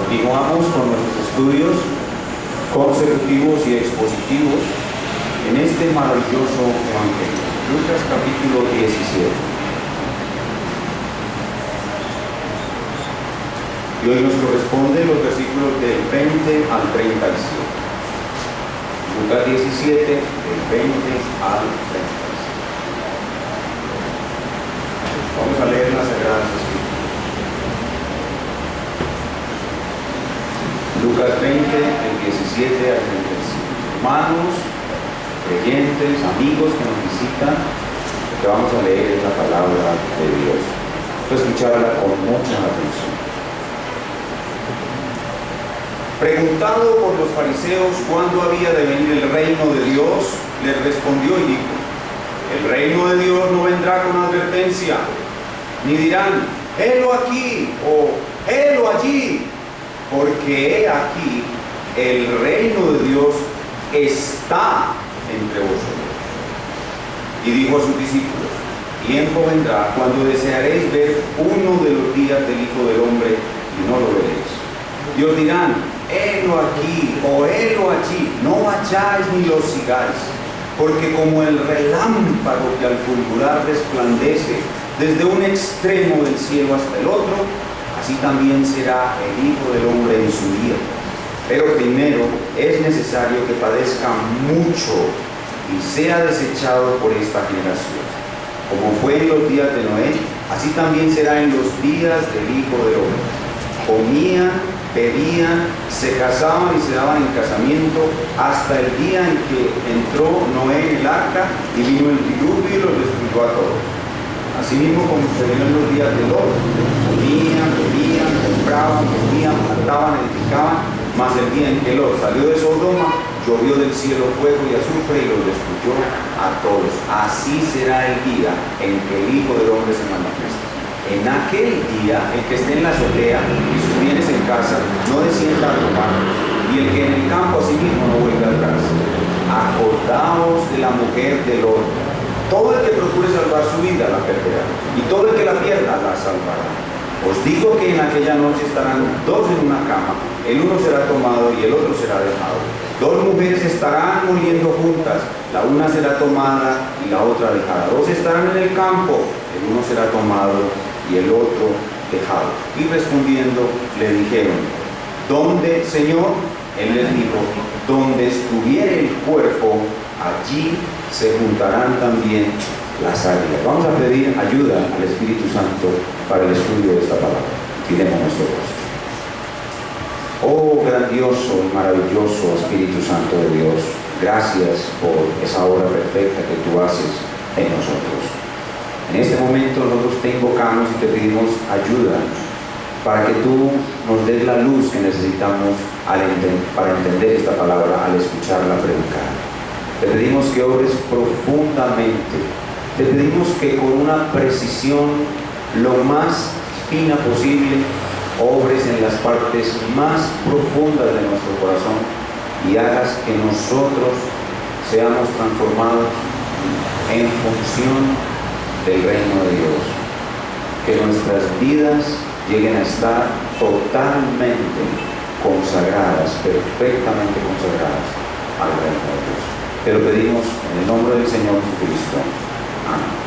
Continuamos con nuestros estudios consecutivos y expositivos en este maravilloso Evangelio. Lucas capítulo 17. Y hoy nos corresponden los versículos del 20 al 37. Lucas 17, del 20 al 37. Vamos a leer las Sagradas Escrituras. Lucas 20, del 17 al 35. Hermanos, creyentes, amigos que nos visitan, lo que vamos a leer es la palabra de Dios. Vamos a escucharla con mucha atención. Preguntado por los fariseos cuándo había de venir el reino de Dios, les respondió y dijo: el reino de Dios no vendrá con advertencia, ni dirán, helo aquí o helo allí, porque he aquí, el reino de Dios está entre vosotros. Y dijo a sus discípulos: tiempo vendrá cuando desearéis ver uno de los días del Hijo del Hombre y no lo veréis. Y os dirán, helo aquí o helo allí, no vayáis ni los sigáis, porque como el relámpago que al fulgurar resplandece desde un extremo del cielo hasta el otro, así también será el Hijo del Hombre en su día. Pero primero es necesario que padezca mucho y sea desechado por esta generación. Como fue en los días de Noé, así también será en los días del Hijo del Hombre. Comían, bebían, se casaban y se daban en casamiento hasta el día en que entró Noé en el arca y vino el diluvio y los destruyó a todos. Asimismo como sucedió en los días de Lot, comían, bebían, compraban, vendían, mataban, edificaban, mas el día en que Lot salió de Sodoma, llovió del cielo fuego y azufre y los destruyó a todos. Así será el día en que el Hijo del Hombre se manifieste. En aquel día, el que esté en la azotea y sus bienes en casa, no descienda a tomar, y el que en el campo asimismo no vuelva atrás. Acordaos de la mujer de Lot. Todo el que procure salvar su vida la perderá, y todo el que la pierda la salvará. Os digo que en aquella noche estarán dos en una cama, el uno será tomado y el otro será dejado. Dos mujeres estarán muriendo juntas, la una será tomada y la otra dejada. Dos estarán en el campo, el uno será tomado y el otro dejado. Y respondiendo le dijeron: ¿dónde, Señor? Él les dijo: donde estuviere el cuerpo, allí se juntarán también las águilas. Vamos a pedir ayuda al Espíritu Santo para el estudio de esta palabra. Tiremos nuestro rostro. Oh grandioso y maravilloso Espíritu Santo de Dios, gracias por esa obra perfecta que tú haces en nosotros. En este momento nosotros te invocamos y te pedimos ayuda para que tú nos des la luz que necesitamos para entender esta palabra al escucharla predicar. Te pedimos que obres profundamente, te pedimos que con una precisión lo más fina posible obres en las partes más profundas de nuestro corazón y hagas que nosotros seamos transformados en función del reino de Dios, que nuestras vidas lleguen a estar totalmente consagradas, perfectamente consagradas al reino de Dios. Te lo pedimos en el nombre del Señor Jesucristo. Amén.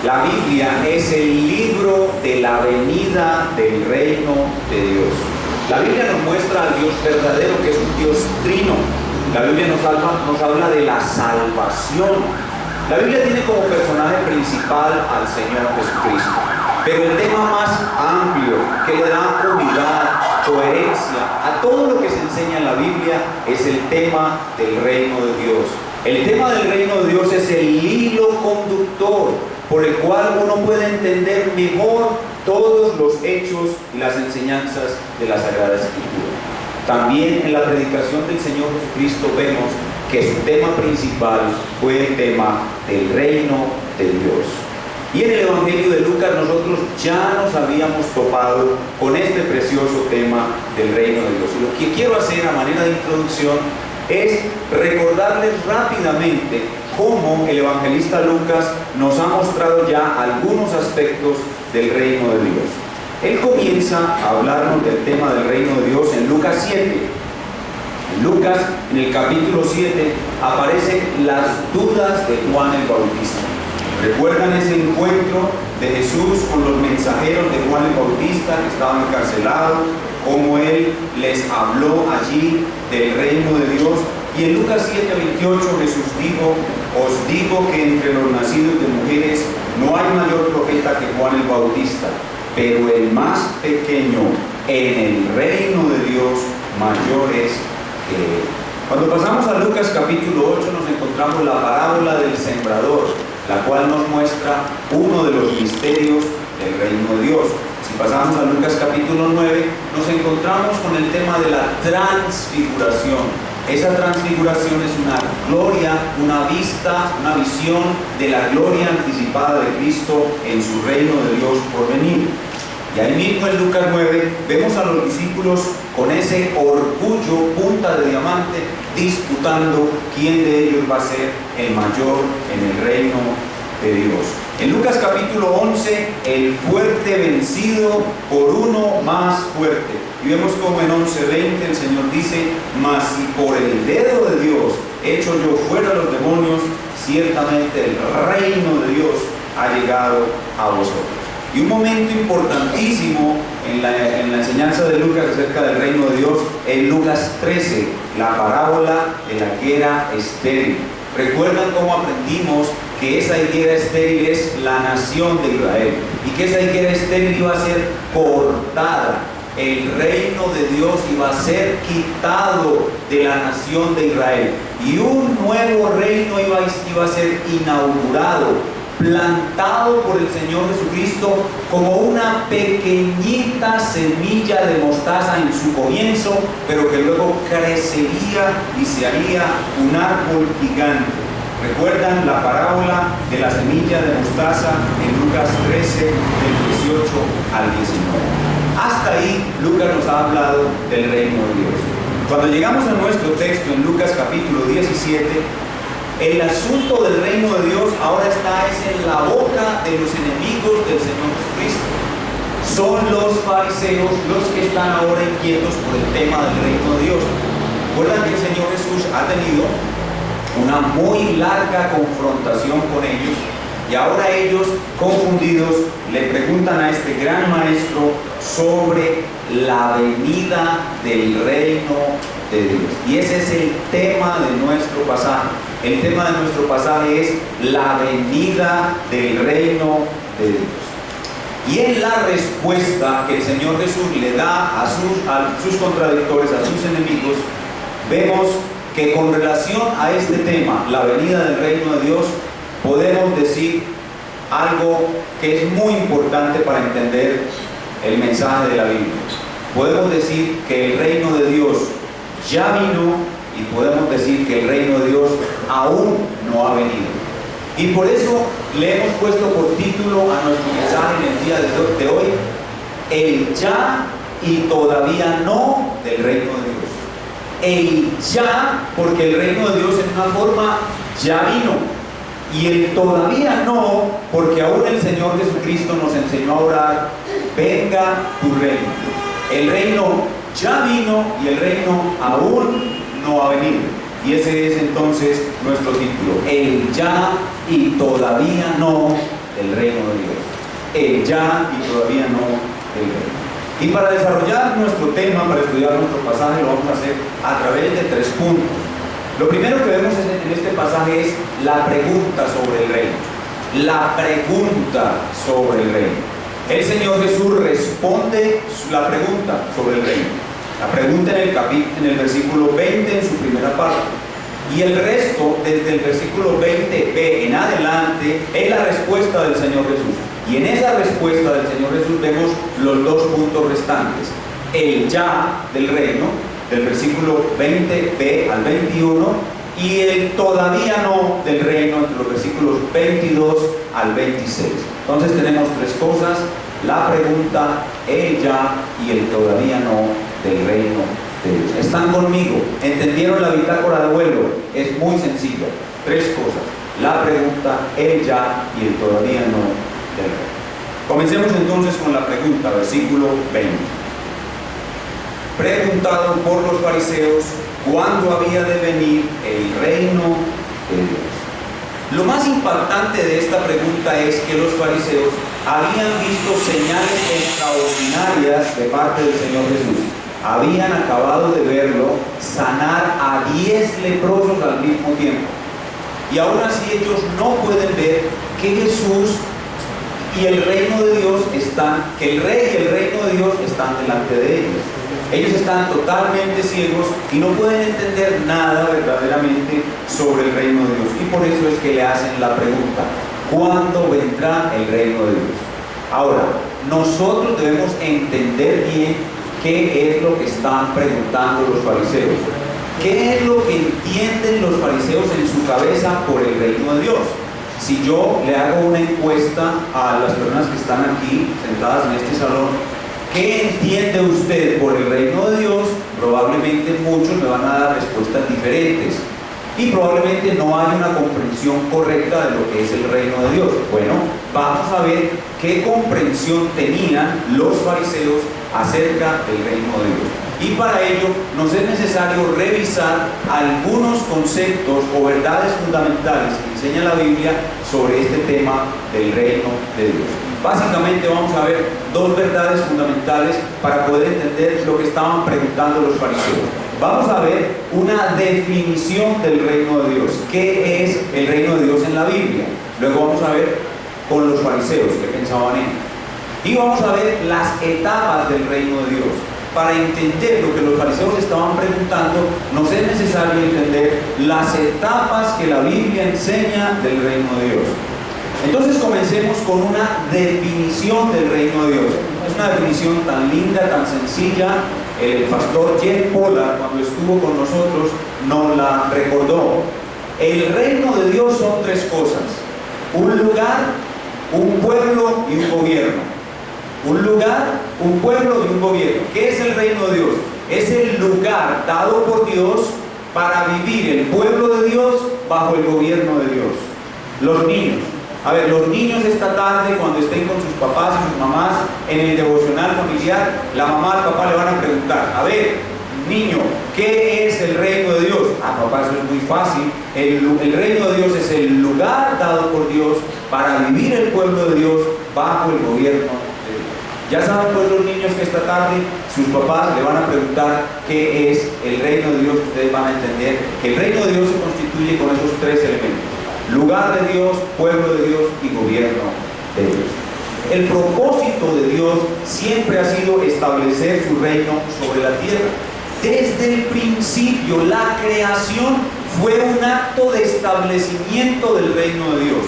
La Biblia es el libro de la venida del reino de Dios. La Biblia nos muestra al Dios verdadero, que es un Dios trino. La Biblia nos habla de la salvación. La Biblia tiene como personaje principal al Señor Jesucristo. Pero el tema más amplio, que le da unidad, coherencia a todo lo que se enseña en la Biblia, es el tema del reino de Dios. El tema del reino de Dios es el hilo conductor por el cual uno puede entender mejor todos los hechos y las enseñanzas de la Sagrada Escritura. También en la predicación del Señor Jesucristo vemos que su tema principal fue el tema del reino de Dios. Y en el Evangelio de Lucas nosotros ya nos habíamos topado con este precioso tema del reino de Dios. Y lo que quiero hacer a manera de introducción es recordarles rápidamente cómo el evangelista Lucas nos ha mostrado ya algunos aspectos del reino de Dios. Él comienza a hablarnos del tema del reino de Dios en Lucas 7. En Lucas, en el capítulo 7, aparecen las dudas de Juan el Bautista. ¿Recuerdan ese encuentro de Jesús con los mensajeros de Juan el Bautista que estaban encarcelados? Cómo Él les habló allí del reino de Dios. Y en Lucas 7:28 Jesús dijo: os digo que entre los nacidos de mujeres no hay mayor profeta que Juan el Bautista, pero el más pequeño en el reino de Dios mayor es que él. Cuando pasamos a Lucas capítulo 8 nos encontramos la parábola del sembrador, la cual nos muestra uno de los misterios del reino de Dios. Si pasamos a Lucas capítulo 9, nos encontramos con el tema de la transfiguración. Esa transfiguración es una gloria, una vista, una visión de la gloria anticipada de Cristo en su reino de Dios por venir. Y ahí mismo en Lucas 9 vemos a los discípulos con ese orgullo, punta de diamante, disputando quién de ellos va a ser el mayor en el reino de Dios. En Lucas capítulo 11, el fuerte vencido por uno más fuerte. Y vemos como en 11:20 el Señor dice: mas si por el dedo de Dios echo yo fuera a los demonios, ciertamente el reino de Dios ha llegado a vosotros. Y un momento importantísimo en la enseñanza de Lucas acerca del reino de Dios es Lucas 13, la parábola de la higuera estéril. ¿Recuerdan cómo aprendimos que esa higuera estéril es la nación de Israel? Y que esa higuera estéril iba a ser cortada. El reino de Dios iba a ser quitado de la nación de Israel. Y un nuevo reino iba a ser inaugurado, plantado por el Señor Jesucristo como una pequeñita semilla de mostaza en su comienzo, pero que luego crecería y se haría un árbol gigante. ¿Recuerdan la parábola de la semilla de mostaza en Lucas 13, del 18 al 19? Hasta ahí Lucas nos ha hablado del reino de Dios. Cuando llegamos a nuestro texto en Lucas capítulo 17, el asunto del reino de Dios ahora está en la boca de los enemigos del Señor Jesucristo. Son los fariseos los que están ahora inquietos por el tema del reino de Dios. Recuerdan que el Señor Jesús ha tenido una muy larga confrontación con ellos, y ahora ellos, confundidos, le preguntan a este gran maestro sobre la venida del reino de Dios. Y ese es el tema de nuestro pasaje. El tema de nuestro pasaje es la venida del reino de Dios. Y en la respuesta que el Señor Jesús le da a sus contradictores, a sus enemigos, vemos que con relación a este tema, la venida del reino de Dios, podemos decir algo que es muy importante para entender el mensaje de la Biblia. Podemos decir que el reino de Dios ya vino, y podemos decir que el reino de Dios aún no ha venido. Y por eso le hemos puesto por título a nuestro mensaje en el día de hoy: el ya y todavía no del reino de Dios. El ya, porque el reino de Dios en una forma ya vino. Y el todavía no, porque aún el Señor Jesucristo nos enseñó a orar: venga tu reino. El reino ya vino y el reino aún no ha venido. Y ese es entonces nuestro título: el ya y todavía no del reino de Dios. El ya y todavía no del reino. Y para desarrollar nuestro tema, para estudiar nuestro pasaje, lo vamos a hacer a través de 3 puntos. Lo primero que vemos en este pasaje es la pregunta sobre el reino. La pregunta sobre el reino. El Señor Jesús responde la pregunta sobre el reino. La pregunta en el versículo 20 en su primera parte. Y el resto, desde el versículo 20b en adelante, es la respuesta del Señor Jesús. Y en esa respuesta del Señor Jesús vemos los 2 puntos restantes. El ya del reino, del versículo 20b al 21, y el todavía no del reino, entre los versículos 22 al 26. Entonces tenemos 3 cosas: la pregunta, el ya y el todavía no del reino de Dios. ¿Están conmigo? ¿Entendieron la bitácora de vuelo? Es muy sencillo. 3 cosas: la pregunta, el ya y el todavía no del reino. Comencemos entonces con la pregunta, versículo 20. Preguntado por los fariseos cuándo había de venir el reino de Dios. Lo más impactante de esta pregunta es que los fariseos habían visto señales extraordinarias de parte del Señor Jesús. Habían acabado de verlo sanar a 10 leprosos al mismo tiempo. Y aún así ellos no pueden ver que Jesús y el reino de Dios están, que el rey y el reino de Dios están delante de ellos. Ellos están totalmente ciegos y no pueden entender nada verdaderamente sobre el reino de Dios. Y por eso es que le hacen la pregunta: ¿cuándo vendrá el reino de Dios? Ahora, nosotros debemos entender bien qué es lo que están preguntando los fariseos. ¿Qué es lo que entienden los fariseos en su cabeza por el reino de Dios? Si yo le hago una encuesta a las personas que están aquí sentadas en este salón, ¿qué entiende usted por el reino de Dios? Probablemente muchos me van a dar respuestas diferentes y probablemente no haya una comprensión correcta de lo que es el reino de Dios. Bueno, vamos a ver qué comprensión tenían los fariseos acerca del reino de Dios. Y para ello nos es necesario revisar algunos conceptos o verdades fundamentales que enseña la Biblia sobre este tema del reino de Dios. Básicamente vamos a ver dos verdades fundamentales para poder entender lo que estaban preguntando los fariseos. Vamos a ver una definición del reino de Dios. ¿Qué es el reino de Dios en la Biblia? Luego vamos a ver con los fariseos qué pensaban en él. Y vamos a ver las etapas del reino de Dios. Para entender lo que los fariseos estaban preguntando, nos es necesario entender las etapas que la Biblia enseña del reino de Dios. Entonces comencemos con una definición del reino de Dios. Es una definición tan linda, tan sencilla. El pastor Jeff Pollard, cuando estuvo con nosotros, nos la recordó. El reino de Dios son tres cosas: un lugar, un pueblo y un gobierno. Un lugar, un pueblo y un gobierno. ¿Qué es el reino de Dios? Es el lugar dado por Dios para vivir el pueblo de Dios bajo el gobierno de Dios. Los niños. A ver, los niños esta tarde, cuando estén con sus papás y sus mamás en el devocional familiar, la mamá y el papá le van a preguntar: a ver, niño, ¿qué es el reino de Dios? Ah, papá, eso es muy fácil. El reino de Dios es el lugar dado por Dios para vivir el pueblo de Dios bajo el gobierno de Dios. Ya saben pues los niños que esta tarde sus papás le van a preguntar qué es el reino de Dios. Ustedes van a entender que el reino de Dios se constituye con esos tres elementos: lugar de Dios, pueblo de Dios y gobierno de Dios. El propósito de Dios siempre ha sido establecer su reino sobre la tierra. Desde el principio, la creación fue un acto de establecimiento del reino de Dios.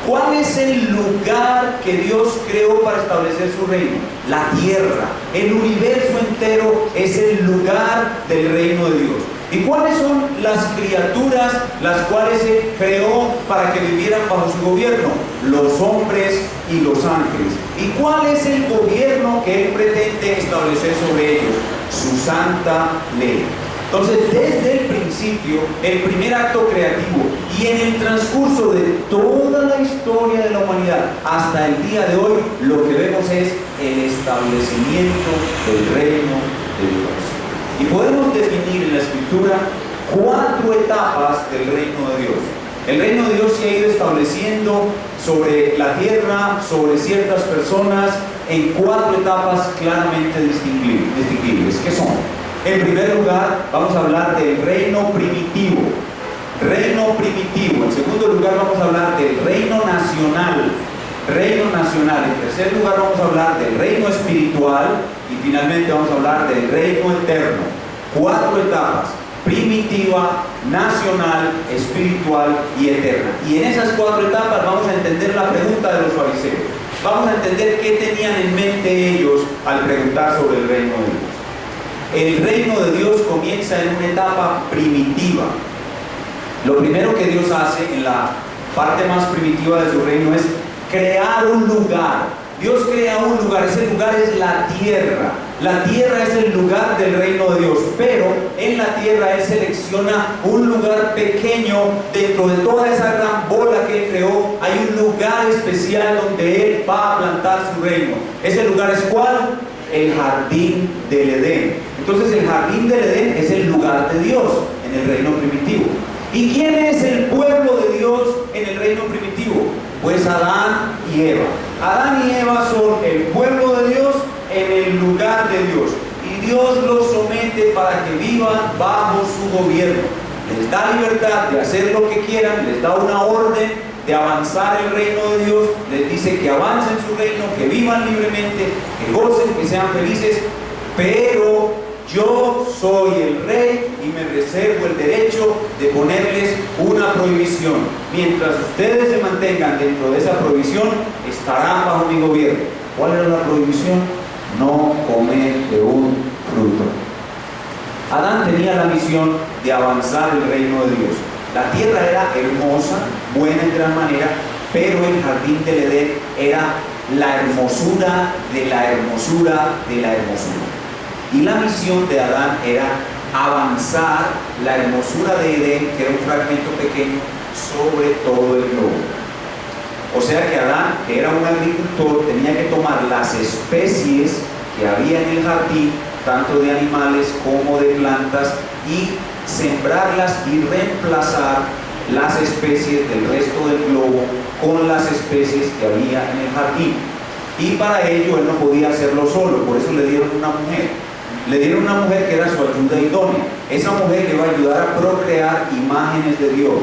¿Cuál es el lugar que Dios creó para establecer su reino? La tierra. El universo entero es el lugar del reino de Dios. ¿Y cuáles son las criaturas las cuales Él creó para que vivieran bajo su gobierno? Los hombres y los ángeles. ¿Y cuál es el gobierno que Él pretende establecer sobre ellos? Su santa ley. Entonces, desde el principio, el primer acto creativo y en el transcurso de toda la historia de la humanidad hasta el día de hoy, lo que vemos es el establecimiento del reino de Dios. Y podemos definir en la Escritura 4 etapas del reino de Dios. El reino de Dios se ha ido estableciendo sobre la tierra, sobre ciertas personas, en 4 etapas claramente distinguibles. ¿Qué son? En primer lugar, vamos a hablar del reino primitivo. Reino primitivo. En segundo lugar, vamos a hablar del reino nacional. Reino nacional. En tercer lugar, vamos a hablar del reino espiritual. Y finalmente vamos a hablar del reino eterno. 4 etapas: primitiva, nacional, espiritual y eterna. Y en esas 4 etapas vamos a entender la pregunta de los fariseos. Vamos a entender qué tenían en mente ellos al preguntar sobre el reino de Dios. El reino de Dios comienza en una etapa primitiva. Lo primero que Dios hace en la parte más primitiva de su reino es crear un lugar. Dios crea un lugar, ese lugar es la tierra. La tierra es el lugar del reino de Dios, pero en la tierra Él selecciona un lugar pequeño dentro de toda esa gran bola que Él creó. Hay un lugar especial donde Él va a plantar su reino. ¿Ese lugar es cuál? El jardín del Edén. Entonces el jardín del Edén es el lugar de Dios en el reino primitivo. ¿Y quién es el pueblo de Dios en el reino primitivo? Pues Adán y Eva. Adán y Eva son el pueblo de Dios en el lugar de Dios, y Dios los somete para que vivan bajo su gobierno. Les da libertad de hacer lo que quieran, les da una orden de avanzar el reino de Dios, les dice que avancen su reino, que vivan libremente, que gocen, que sean felices, pero yo soy el rey y me reservo el derecho de ponerles una prohibición. Mientras ustedes se mantengan dentro de esa prohibición, estarán bajo mi gobierno. ¿Cuál era la prohibición? No comer de un fruto. Adán tenía la misión de avanzar el reino de Dios. La tierra era hermosa, buena en gran manera, pero el jardín del Edén era la hermosura de la hermosura de la hermosura. Y la misión de Adán era avanzar la hermosura de Edén, que era un fragmento pequeño, sobre todo el globo. O sea que Adán, que era un agricultor, tenía que tomar las especies que había en el jardín, tanto de animales como de plantas, y sembrarlas y reemplazar las especies del resto del globo con las especies que había en el jardín. Y para ello él no podía hacerlo solo, por eso le dieron una mujer. Le dieron una mujer que era su ayuda idónea. Esa mujer le va a ayudar a procrear imágenes de Dios.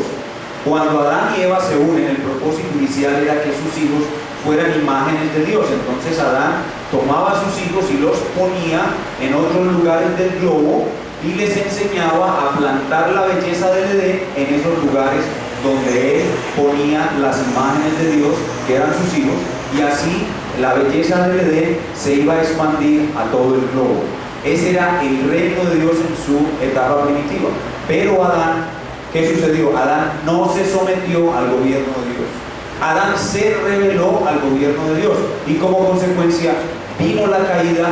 Cuando Adán y Eva se unen, el propósito inicial era que sus hijos fueran imágenes de Dios. Entonces Adán tomaba a sus hijos y los ponía en otros lugares del globo y les enseñaba a plantar la belleza del Edén en esos lugares donde él ponía las imágenes de Dios, que eran sus hijos, y así la belleza del Edén se iba a expandir a todo el globo. Ese era el reino de Dios en su etapa primitiva. Pero Adán, ¿qué sucedió? Adán no se sometió al gobierno de Dios. Adán se rebeló al gobierno de Dios y como consecuencia vino la caída,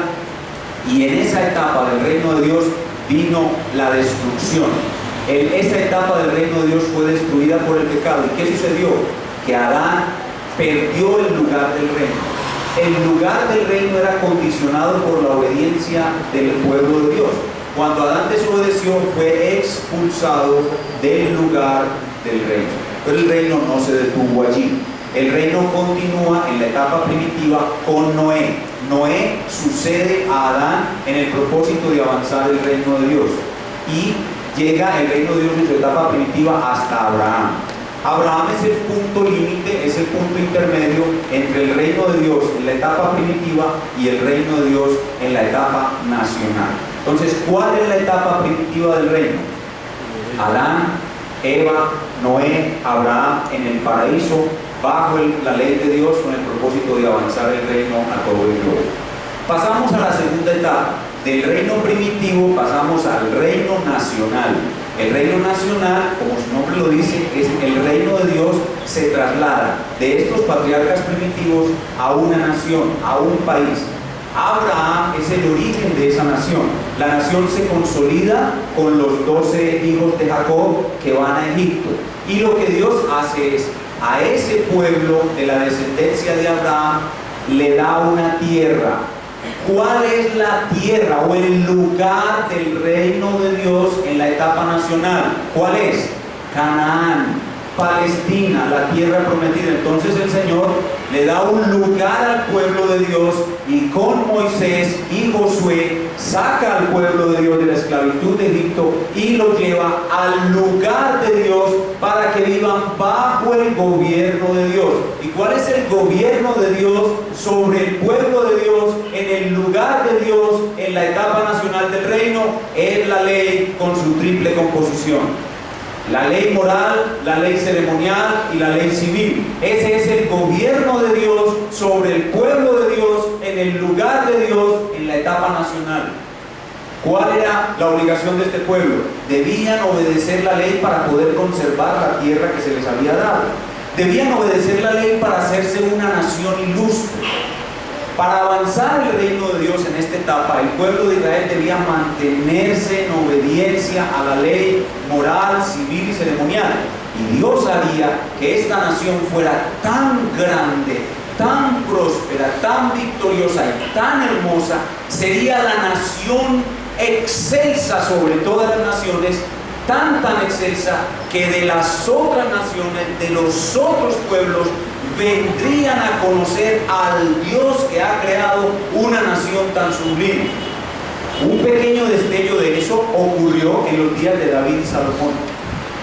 y en esa etapa del reino de Dios vino la destrucción. Esa etapa del reino de Dios fue destruida por el pecado. ¿Y qué sucedió? Que Adán perdió el lugar del reino. El lugar del reino era condicionado por la obediencia del pueblo de Dios. Cuando Adán desobedeció, fue expulsado del lugar del reino. Pero el reino no se detuvo allí. El reino continúa en la etapa primitiva con Noé. Noé sucede a Adán en el propósito de avanzar el reino de Dios. Y llega el reino de Dios en su etapa primitiva hasta Abraham. Abraham es el punto límite, es el punto intermedio entre el reino de Dios en la etapa primitiva y el reino de Dios en la etapa nacional. Entonces, ¿cuál es la etapa primitiva del reino? Adán, Eva, Noé, Abraham en el paraíso, bajo la ley de Dios, con el propósito de avanzar el reino a todo el globo. Pasamos a la segunda etapa. Del reino primitivo pasamos al reino nacional. El reino nacional, como su nombre lo dice, es el reino de Dios. Se traslada de estos patriarcas primitivos a una nación, a un país. Abraham es el origen de esa nación. La nación se consolida con los 12 hijos de Jacob que van a Egipto. Y lo que Dios hace es, a ese pueblo de la descendencia de Abraham le da una tierra. ¿Cuál es la tierra o el lugar del reino de Dios en la etapa nacional? ¿Cuál es? Canaán, Palestina, la tierra prometida. Entonces el Señor le da un lugar al pueblo de Dios, y con Moisés y Josué saca al pueblo de Dios de la esclavitud de Egipto y lo lleva al lugar de Dios para que vivan bajo el gobierno de Dios. ¿Y cuál es el gobierno de Dios sobre el pueblo de Dios en el lugar de Dios en la etapa nacional del reino? Es la ley con su triple composición. La ley moral, la ley ceremonial y la ley civil. Ese es el gobierno de Dios sobre el pueblo de Dios en el lugar de Dios en la etapa nacional. ¿Cuál era la obligación de este pueblo? Debían obedecer la ley para poder conservar la tierra que se les había dado. Debían obedecer la ley para hacerse una nación ilustre. Para avanzar el reino de Dios en esta etapa, el pueblo de Israel debía mantenerse en obediencia a la ley moral, civil y ceremonial. Y Dios haría que esta nación fuera tan grande, tan próspera, tan victoriosa y tan hermosa, sería la nación excelsa sobre todas las naciones, tan excelsa que de las otras naciones, de los otros pueblos, vendrían a conocer al Dios que ha creado una nación tan sublime. Un pequeño destello de eso ocurrió en los días de David y Salomón.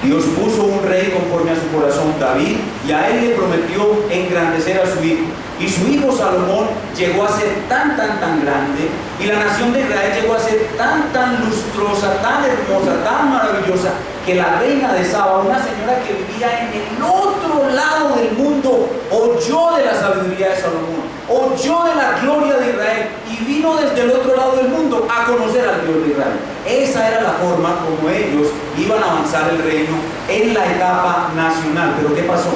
Dios puso un rey conforme a su corazón, David, y a él le prometió engrandecer a su hijo. Y su hijo Salomón llegó a ser tan grande, y la nación de Israel llegó a ser tan lustrosa, tan hermosa, tan maravillosa, que la reina de Saba, una señora que vivía en el otro lado del mundo, oyó de la sabiduría de Salomón, oyó de la gloria de Israel, y vino desde el otro lado del mundo a conocer al Dios de Israel. Esa era la forma como ellos iban a avanzar el reino en la etapa nacional. ¿Pero qué pasó?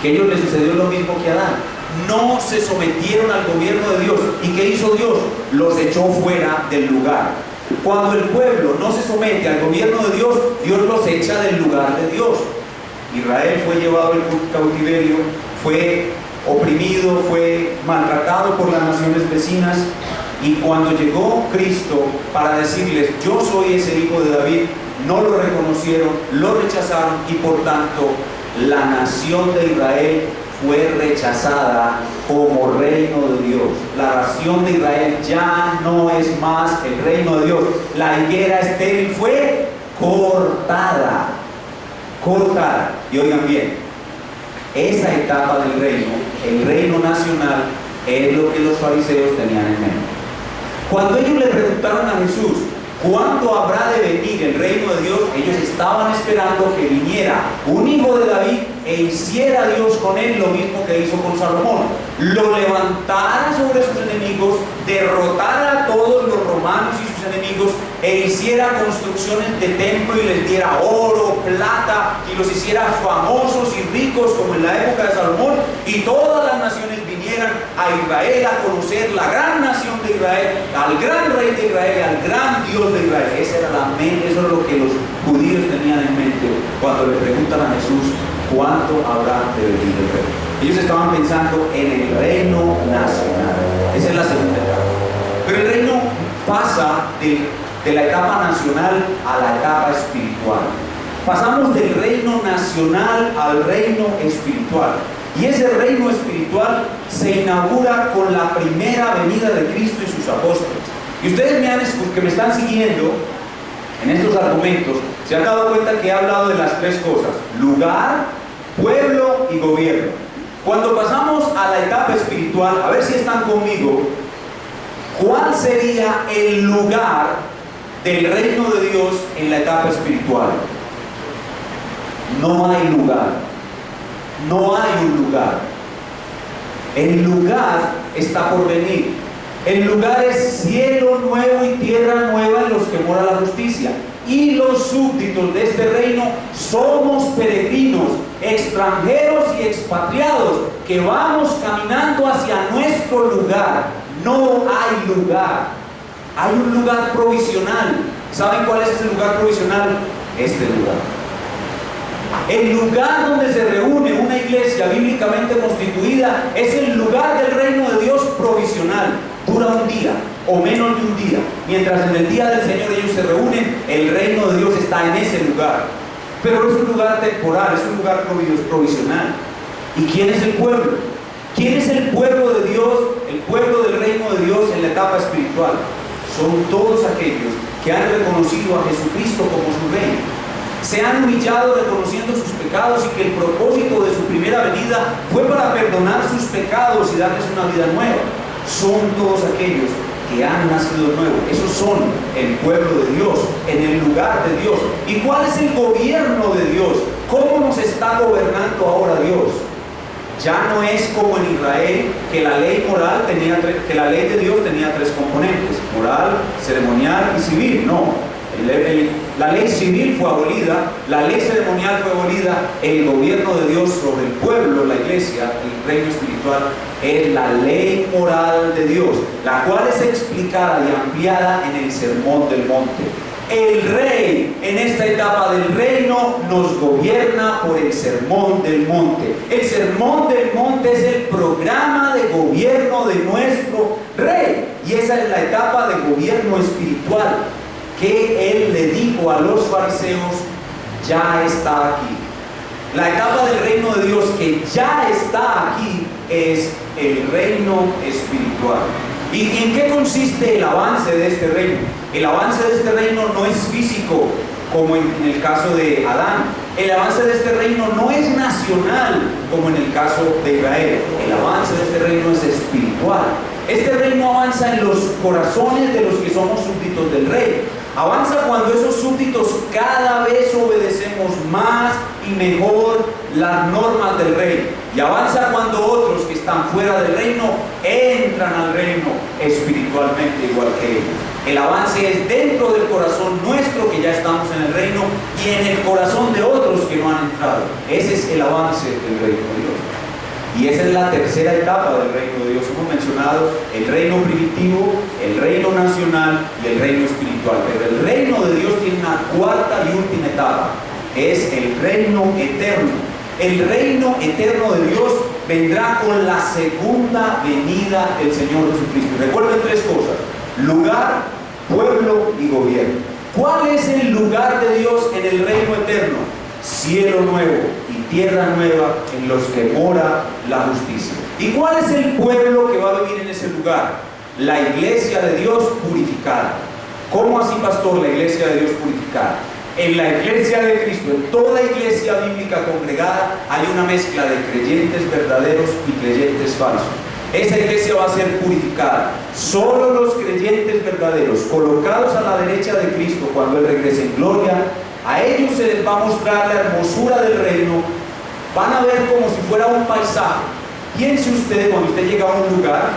Que a ellos les sucedió lo mismo que a Adán. No se sometieron al gobierno de Dios. ¿Y qué hizo Dios? Los echó fuera del lugar. Cuando el pueblo no se somete al gobierno de Dios, Dios los echa del lugar de Dios. Israel fue llevado al cautiverio, fue oprimido, fue maltratado por las naciones vecinas. Y cuando llegó Cristo para decirles, yo soy ese hijo de David, no lo reconocieron, lo rechazaron, y por tanto la nación de Israel fue rechazada como reino de Dios. La nación de Israel ya no es más el reino de Dios. La higuera estéril fue cortada. Y oigan bien, esa etapa del reino, el reino nacional, es lo que los fariseos tenían en mente. Cuando ellos le preguntaron a Jesús, ¿cuándo habrá de venir el reino de Dios? Ellos estaban esperando que viniera un hijo de David e hiciera Dios con él lo mismo que hizo con Salomón. Lo levantara sobre sus enemigos, derrotara a todos los romanos y sus enemigos, e hiciera construcciones de templo y les diera oro, plata, y los hiciera famosos y ricos como en la época de Salomón, y todas las naciones vinieran a Israel a conocer la gran nación de Israel, al gran rey de Israel, al gran Dios de Israel. Esa era la mente, eso es lo que los judíos tenían en mente cuando le preguntan a Jesús, ¿cuánto habrá de venir el rey? Ellos estaban pensando en el reino nacional. Esa es la segunda etapa. Pero el reino pasa de la etapa nacional a la etapa espiritual. Pasamos del reino nacional al reino espiritual. Y ese reino espiritual se inaugura con la primera venida de Cristo y sus apóstoles. Y ustedes que me están siguiendo en estos argumentos, se han dado cuenta que he hablado de las tres cosas: lugar, pueblo y gobierno. Cuando pasamos a la etapa espiritual, a ver si están conmigo, ¿cuál sería el lugar del reino de Dios en la etapa espiritual? No hay lugar. No hay un lugar. El lugar está por venir. El lugar es cielo nuevo y tierra nueva en los que mora la justicia. Y los súbditos de este reino somos peregrinos, extranjeros y expatriados, que vamos caminando hacia nuestro lugar. No hay lugar. Hay un lugar provisional. ¿Saben cuál es ese lugar provisional? Este lugar. El lugar donde se reúne una iglesia bíblicamente constituida es el lugar del reino de Dios provisional. Dura un día o menos de un día. Mientras en el día del Señor ellos se reúnen, el reino de Dios está en ese lugar. Pero es un lugar temporal, es un lugar provisional. ¿Y quién es el pueblo? ¿Quién es el pueblo de Dios, el pueblo del reino de Dios en la etapa espiritual? Son todos aquellos que han reconocido a Jesucristo como su rey. Se han humillado reconociendo sus pecados, y que el propósito de su primera venida fue para perdonar sus pecados y darles una vida nueva. Son todos aquellos que han nacido nuevo. Esos son el pueblo de Dios, en el lugar de Dios. ¿Y cuál es el gobierno de Dios? ¿Cómo nos está gobernando ahora Dios? Ya no es como en Israel, que la ley moral que la ley de Dios tenía tres componentes: moral, ceremonial y civil. No. La ley civil fue abolida, la ley ceremonial fue abolida, el gobierno de Dios sobre el pueblo, la iglesia, el reino espiritual, es la ley moral de Dios, la cual es explicada y ampliada en el Sermón del Monte. El rey en esta etapa del reino nos gobierna por el Sermón del Monte. El Sermón del Monte es el programa de gobierno de nuestro rey, y esa es la etapa de gobierno espiritual que él le dijo a los fariseos: ya está aquí. La etapa del reino de Dios que ya está aquí es el reino espiritual. ¿Y en qué consiste el avance de este reino? El avance de este reino no es físico, como en el caso de Adán. El avance de este reino no es nacional, como en el caso de Israel. El avance de este reino es espiritual. Este reino avanza en los corazones de los que somos súbditos del rey. Avanza cuando esos súbditos cada vez obedecemos más y mejor las normas del rey. Y avanza cuando otros que están fuera del reino entran al reino espiritualmente igual que ellos. El avance es dentro del corazón nuestro, que ya estamos en el reino, y en el corazón de otros que no han entrado. Ese es el avance del reino de Dios. Y esa es la tercera etapa del reino de Dios. Hemos mencionado el reino primitivo, el reino nacional y el reino espiritual. Pero el reino de Dios tiene una cuarta y última etapa. Es el reino eterno. El reino eterno de Dios vendrá con la segunda venida del Señor Jesucristo. Recuerden tres cosas: lugar, pueblo y gobierno. ¿Cuál es el lugar de Dios en el reino eterno? Cielo nuevo y tierra nueva en los que mora la justicia. ¿Y cuál es el pueblo que va a vivir en ese lugar? La iglesia de Dios purificada. ¿Cómo así, pastor, la iglesia de Dios purificada? En la iglesia de Cristo, en toda iglesia bíblica congregada, hay una mezcla de creyentes verdaderos y creyentes falsos. Esa iglesia va a ser purificada. Solo los creyentes verdaderos, colocados a la derecha de Cristo cuando Él regrese en gloria, a ellos se les va a mostrar la hermosura del reino. Van a ver como si fuera un paisaje. Piense usted, cuando usted llega a un lugar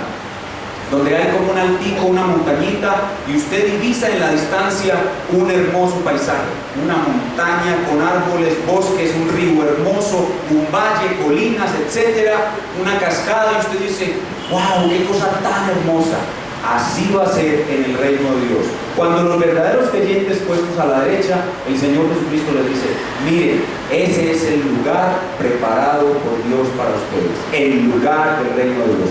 donde hay como un altico, una montañita, y usted divisa en la distancia un hermoso paisaje, una montaña con árboles, bosques, un río hermoso, un valle, colinas, etcétera, una cascada, y usted dice: ¡wow! ¡Qué cosa tan hermosa! Así va a ser en el reino de Dios. Cuando los verdaderos creyentes puestos a la derecha, el Señor Jesucristo les dice: miren, ese es el lugar preparado por Dios para ustedes, el lugar del reino de Dios.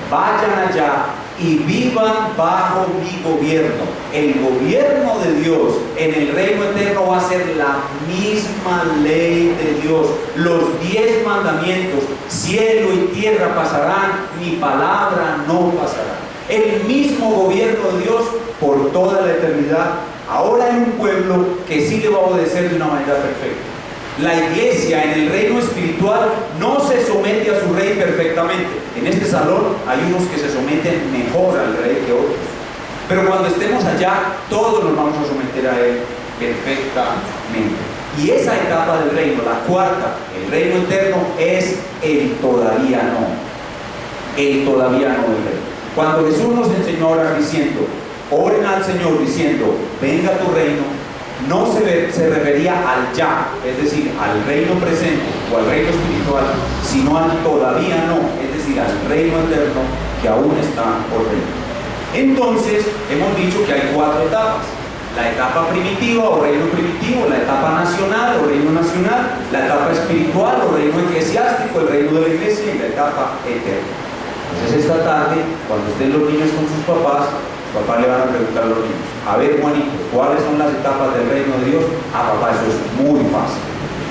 Vayan allá y vivan bajo mi gobierno. El gobierno de Dios en el reino eterno va a ser la misma ley de Dios. Los 10 mandamientos, cielo y tierra pasarán, mi palabra no pasará. El mismo gobierno de Dios por toda la eternidad, ahora en un pueblo que sí le va a obedecer de una manera perfecta. La iglesia en el reino espiritual no se somete a su rey perfectamente. En este salón hay unos que se someten mejor al rey que otros. Pero cuando estemos allá, todos nos vamos a someter a él perfectamente. Y esa etapa del reino, la cuarta, el reino eterno, es el todavía no. El todavía no del reino. Cuando Jesús nos enseñó a orar diciendo: oren al Señor diciendo, venga tu reino, no se refería al ya, es decir, al reino presente o al reino espiritual, sino al todavía no, es decir, al reino eterno que aún está por venir. Entonces, hemos dicho que hay 4 etapas: la etapa primitiva o reino primitivo, la etapa nacional o reino nacional, la etapa espiritual o reino eclesiástico, el reino de la iglesia, y la etapa eterna. Entonces, esta tarde, cuando estén los niños con sus papás le van a preguntar a los niños: a ver, Juanito, ¿cuáles son las etapas del reino de Dios? Ah, papá, eso es muy fácil: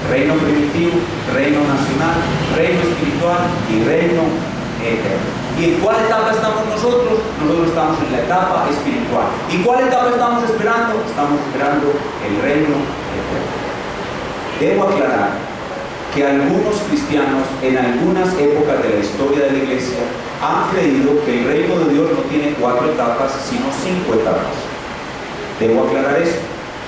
reino primitivo, reino nacional, reino espiritual y reino eterno. ¿Y en cuál etapa estamos nosotros? Nosotros estamos en la etapa espiritual. ¿Y cuál etapa estamos esperando? Estamos esperando el reino eterno. Debo aclarar que algunos cristianos en algunas épocas de la historia de la iglesia han creído que el reino de Dios no tiene 4 etapas, sino 5 etapas. Debo aclarar eso.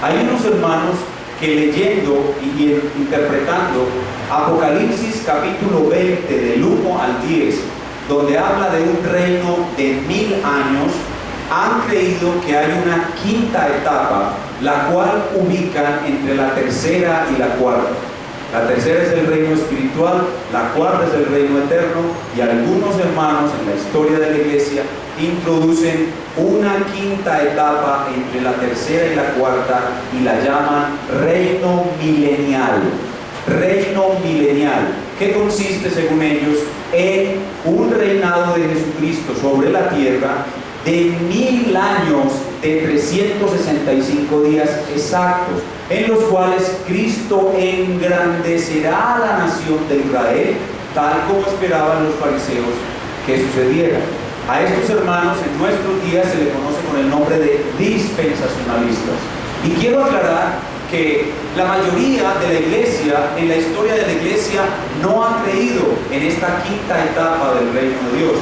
Hay unos hermanos que leyendo y interpretando Apocalipsis capítulo 20 del 1 al 10, donde habla de un reino de 1000 años, han creído que hay una quinta etapa, la cual ubican entre la tercera y la cuarta. La tercera es el reino espiritual, la cuarta es el reino eterno, y algunos hermanos en la historia de la iglesia introducen una quinta etapa entre la tercera y la cuarta y la llaman reino milenial. Reino milenial, que consiste, según ellos, en un reinado de Jesucristo sobre la tierra de 1000 años, de 365 días exactos, en los cuales Cristo engrandecerá a la nación de Israel, tal como esperaban los fariseos que sucediera. A estos hermanos en nuestros días se le conoce con el nombre de dispensacionalistas. Y quiero aclarar que la mayoría de la iglesia, en la historia de la iglesia, no ha creído en esta quinta etapa del reino de Dios.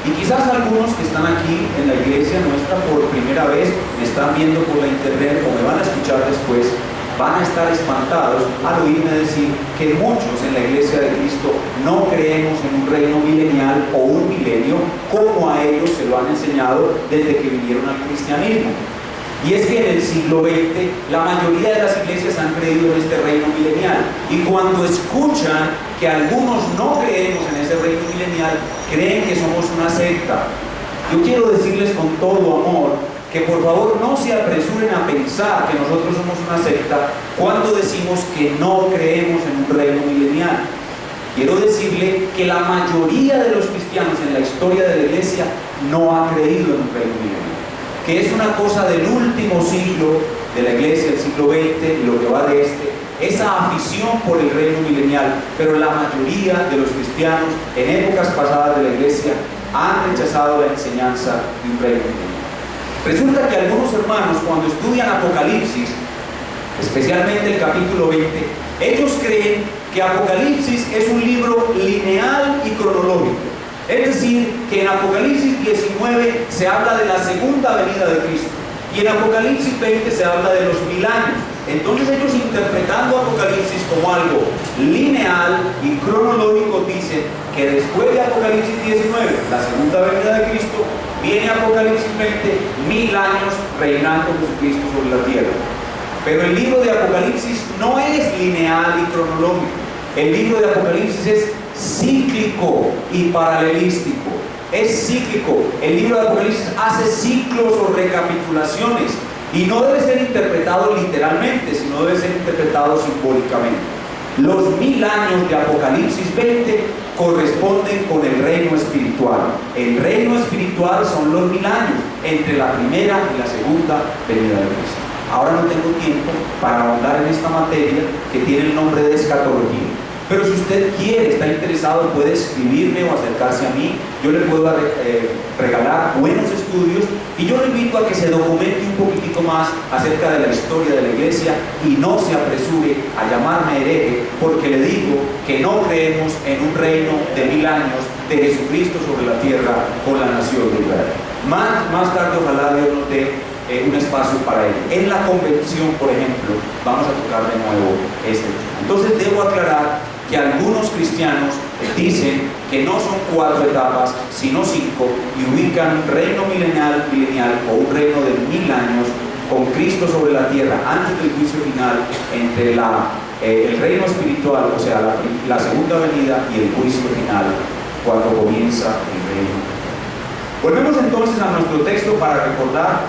Y quizás algunos que están aquí en la iglesia nuestra por primera vez, me están viendo por la internet o me van a escuchar después, van a estar espantados al oírme decir que muchos en la iglesia de Cristo no creemos en un reino milenial o un milenio como a ellos se lo han enseñado desde que vinieron al cristianismo. Y es que en el siglo XX la mayoría de las iglesias han creído en este reino milenial, y cuando escuchan que algunos no creemos en ese reino milenial, creen que somos una secta. Yo quiero decirles con todo amor que por favor no se apresuren a pensar que nosotros somos una secta cuando decimos que no creemos en un reino milenial. Quiero decirle que la mayoría de los cristianos en la historia de la iglesia no ha creído en un reino milenial, que es una cosa del último siglo de la iglesia, el siglo XX y lo que va de esa afición por el reino milenial. Pero la mayoría de los cristianos en épocas pasadas de la iglesia han rechazado la enseñanza de un reino milenial. Resulta que algunos hermanos, cuando estudian Apocalipsis, especialmente el capítulo 20, ellos creen que Apocalipsis es un libro lineal y cronológico. Es decir, que en Apocalipsis 19 se habla de la segunda venida de Cristo y en Apocalipsis 20 se habla de los 1000 años. Entonces ellos, interpretando Apocalipsis como algo lineal y cronológico, dicen que después de Apocalipsis 19, la segunda venida de Cristo, viene Apocalipsis 20, 1000 años reinando Jesucristo sobre la tierra. Pero el libro de Apocalipsis no es lineal y cronológico. El libro de Apocalipsis es cíclico y paralelístico. Es cíclico. El libro de Apocalipsis hace ciclos o recapitulaciones y no debe ser interpretado literalmente, sino debe ser interpretado simbólicamente. Los 1000 años de Apocalipsis 20 corresponden con el reino espiritual. El reino espiritual son los 1000 años entre la primera y la segunda venida de Cristo. Ahora no tengo tiempo para ahondar en esta materia que tiene el nombre de escatología. Pero si usted quiere, está interesado, puede escribirme o acercarse a mí. Yo le puedo regalar buenos estudios y yo le invito a que se documente un poquitico más acerca de la historia de la iglesia y no se apresure a llamarme hereje porque le digo que no creemos en un reino de 1000 años de Jesucristo sobre la tierra con la nación de Israel. Más tarde ojalá Dios nos dé un espacio para ello. En la convención, por ejemplo, vamos a tocar de nuevo este tema. Entonces debo aclarar que algunos cristianos dicen que no son 4 etapas, sino 5, y ubican un reino milenial o un reino de 1000 años con Cristo sobre la tierra antes del juicio final entre el reino espiritual, o sea, la segunda venida, y el juicio final cuando comienza el reino. Volvemos entonces a nuestro texto para recordar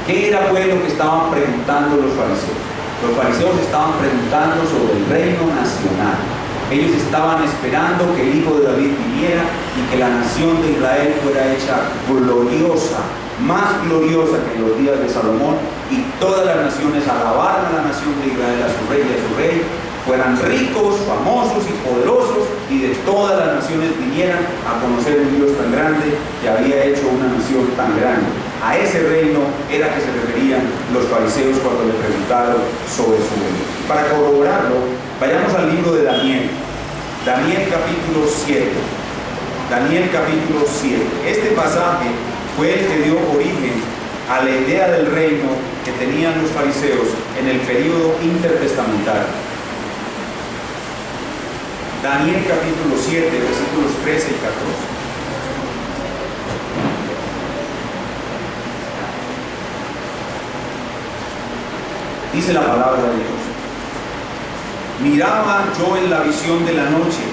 qué era pues lo que estaban preguntando los fariseos. Los fariseos estaban preguntando sobre el reino nacional. Ellos estaban esperando que el Hijo de David viniera y que la nación de Israel fuera hecha gloriosa, más gloriosa que en los días de Salomón, y todas las naciones alabaran a la nación de Israel, a su rey y a su rey, fueran ricos, famosos y poderosos, y de todas las naciones vinieran a conocer un Dios tan grande que había hecho una nación tan grande. A ese reino era que se referían los fariseos cuando le preguntaron sobre su reino. Para corroborarlo, vayamos al libro de Daniel. Daniel capítulo 7. Daniel capítulo 7. Este pasaje fue el que dio origen a la idea del reino que tenían los fariseos en el período intertestamentario. Daniel capítulo 7, versículos 13 y 14. Dice la palabra de Dios: miraba yo en la visión de la noche,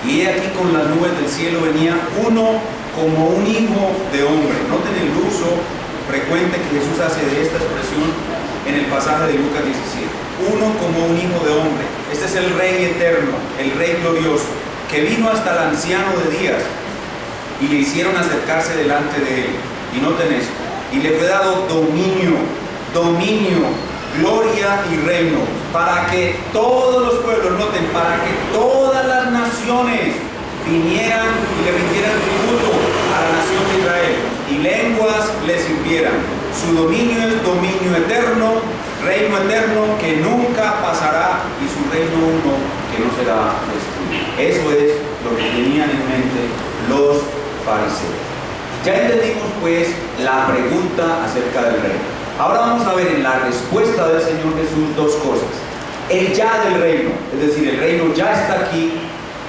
y he aquí con las nubes del cielo venía uno como un hijo de hombre. Noten el uso frecuente que Jesús hace de esta expresión en el pasaje de Lucas 17. Uno como un hijo de hombre. Este es el Rey eterno, el Rey glorioso, que vino hasta el anciano de días y le hicieron acercarse delante de él. Y noten esto: y le fue dado dominio, gloria y reino, para que todos los pueblos, noten, para que todas las naciones vinieran y le rindieran tributo a la nación de Israel, y lenguas le sirvieran. Su dominio es dominio eterno, reino eterno que nunca pasará, y su reino uno que no será destruido. Eso es lo que tenían en mente los fariseos. Ya entendimos pues la pregunta acerca del reino. Ahora vamos a ver en la respuesta del Señor Jesús dos cosas: el ya del reino, es decir, el reino ya está aquí,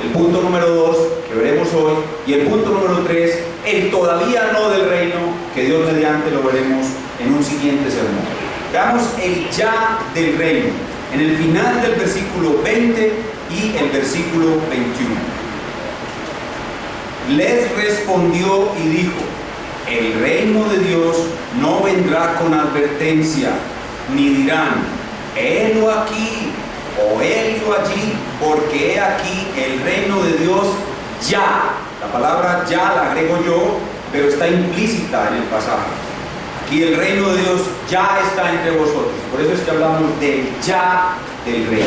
el punto número 2 que veremos hoy, y el punto número 3, el todavía no del reino, que Dios mediante lo veremos en un siguiente sermón. Veamos el ya del reino en el final del versículo 20 y el versículo 21. Les respondió y dijo: el reino de Dios no vendrá con advertencia, ni dirán, helo aquí o helo allí, porque he aquí el reino de Dios ya. La palabra ya la agrego yo, pero está implícita en el pasaje. Aquí el reino de Dios ya está entre vosotros. Por eso es que hablamos del ya del reino.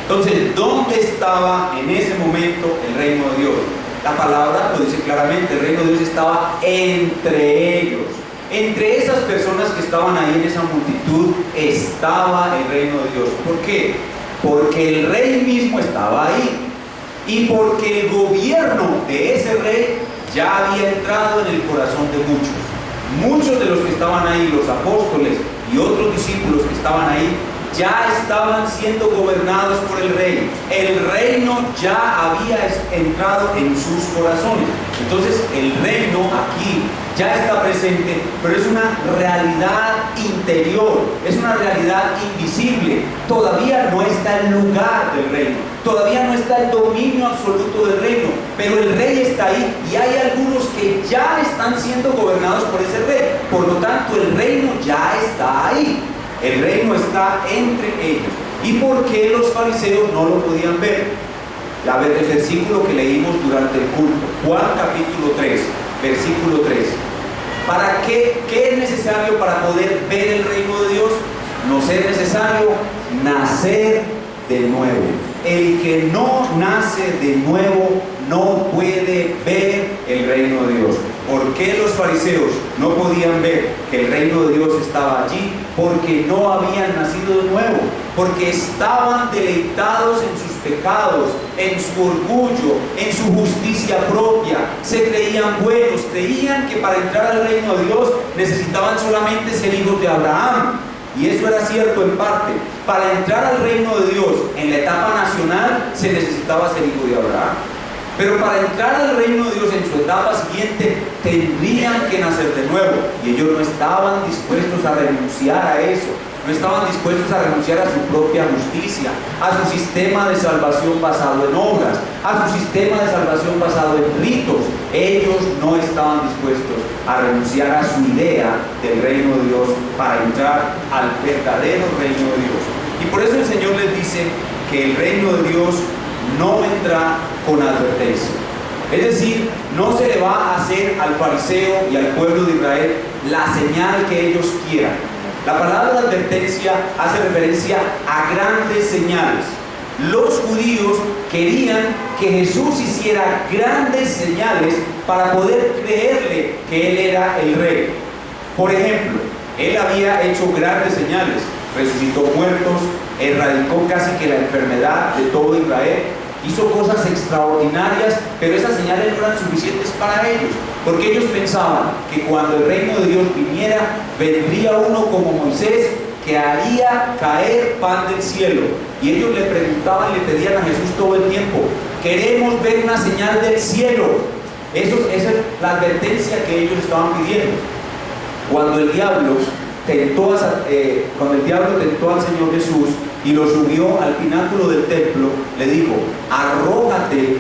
Entonces, ¿dónde estaba en ese momento el reino de Dios? La palabra lo dice claramente: el reino de Dios estaba entre ellos. Entre esas personas que estaban ahí en esa multitud estaba el reino de Dios. ¿Por qué? Porque el rey mismo estaba ahí, y porque el gobierno de ese rey ya había entrado en el corazón de muchos. Muchos de los que estaban ahí, los apóstoles y otros discípulos que estaban ahí, ya estaban siendo gobernados por el rey. El reino ya había entrado en sus corazones. Entonces el reino aquí ya está presente, pero es una realidad interior, es una realidad invisible. Todavía no está el lugar del reino, todavía no está el dominio absoluto del reino, pero el rey está ahí, y hay algunos que ya están siendo gobernados por ese rey. Por lo tanto, el reino ya está ahí. El reino está entre ellos. ¿Y por qué los fariseos no lo podían ver? El versículo que leímos durante el culto, Juan capítulo 3, versículo 3. ¿Para qué? ¿Qué es necesario para poder ver el reino de Dios? Nos es necesario nacer de nuevo. El que no nace de nuevo no puede ver el reino de Dios. ¿Por qué los fariseos no podían ver que el reino de Dios estaba allí? Porque no habían nacido de nuevo, porque estaban deleitados en sus pecados, en su orgullo, en su justicia propia. Se creían buenos, creían que para entrar al reino de Dios necesitaban solamente ser hijos de Abraham. Y eso era cierto en parte. Para entrar al reino de Dios en la etapa nacional se necesitaba ser hijo de Abraham. Pero para entrar al reino de Dios en su etapa siguiente tendrían que nacer de nuevo. Y ellos no estaban dispuestos a renunciar a eso. No estaban dispuestos a renunciar a su propia justicia, a su sistema de salvación basado en obras, a su sistema de salvación basado en ritos. Ellos no estaban dispuestos a renunciar a su idea del reino de Dios para entrar al verdadero reino de Dios. Y por eso el Señor les dice que el reino de Dios no vendrá con advertencia. Es decir, no se le va a hacer al fariseo y al pueblo de Israel la señal que ellos quieran. La palabra advertencia hace referencia a grandes señales. Los judíos querían que Jesús hiciera grandes señales para poder creerle que Él era el rey. Por ejemplo, Él había hecho grandes señales. Resucitó muertos, erradicó casi que la enfermedad de todo Israel, hizo cosas extraordinarias, pero esas señales no eran suficientes para ellos, porque ellos pensaban que cuando el reino de Dios viniera, vendría uno como Moisés, que haría caer pan del cielo. Y ellos le preguntaban y le pedían a Jesús todo el tiempo: queremos ver una señal del cielo. Esa es la advertencia que ellos estaban pidiendo. Cuando el diablo cuando el diablo tentó al Señor Jesús y lo subió al pináculo del templo, le dijo: arrójate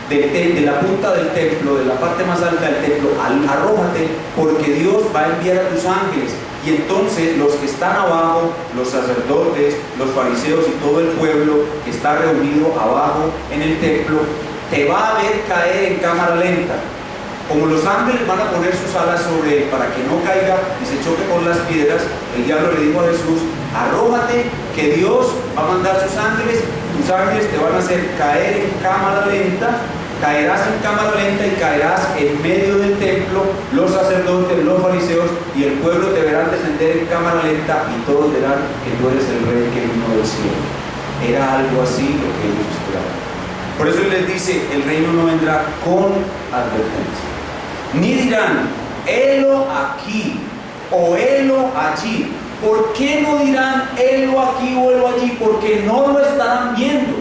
de la punta del templo, de la parte más alta del templo, arrójate, porque Dios va a enviar a tus ángeles. Y entonces los que están abajo, los sacerdotes, los fariseos y todo el pueblo que está reunido abajo en el templo, te va a ver caer en cámara lenta. Como los ángeles van a poner sus alas sobre él para que no caiga y se choque con las piedras, el diablo le dijo a Jesús: arrójate, que Dios va a mandar sus ángeles, tus ángeles te van a hacer caer en cámara lenta, caerás en cámara lenta y caerás en medio del templo, los sacerdotes, los fariseos y el pueblo te verán descender en cámara lenta y todos verán que tú eres el rey que vino del cielo. Era algo así lo que ellos esperaban. Por eso él les dice: el reino no vendrá con advertencia. Ni dirán: helo aquí o helo allí. ¿Por qué no dirán helo aquí o helo allí? Porque no lo estarán viendo.